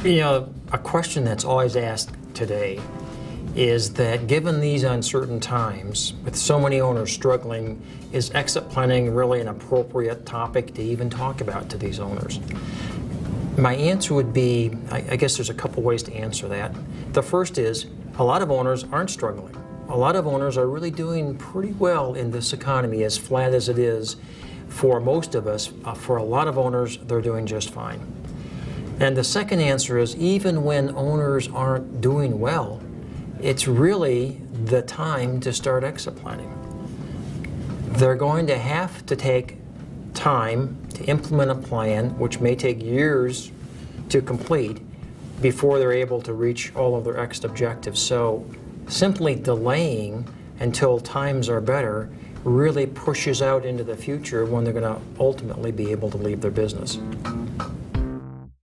You know, a question that's always asked today is that given these uncertain times, with so many owners struggling, is exit planning really an appropriate topic to even talk about to these owners? My answer would be, I guess there's a couple ways to answer that. The first is, a lot of owners aren't struggling. A lot of owners are really doing pretty well in this economy, as flat as it is. For most of us, for a lot of owners, they're doing just fine. And the second answer is, even when owners aren't doing well, it's really the time to start exit planning. They're going to have to take time to implement a plan, which may take years to complete, before they're able to reach all of their exit objectives. So simply delaying until times are better really pushes out into the future when they're going to ultimately be able to leave their business.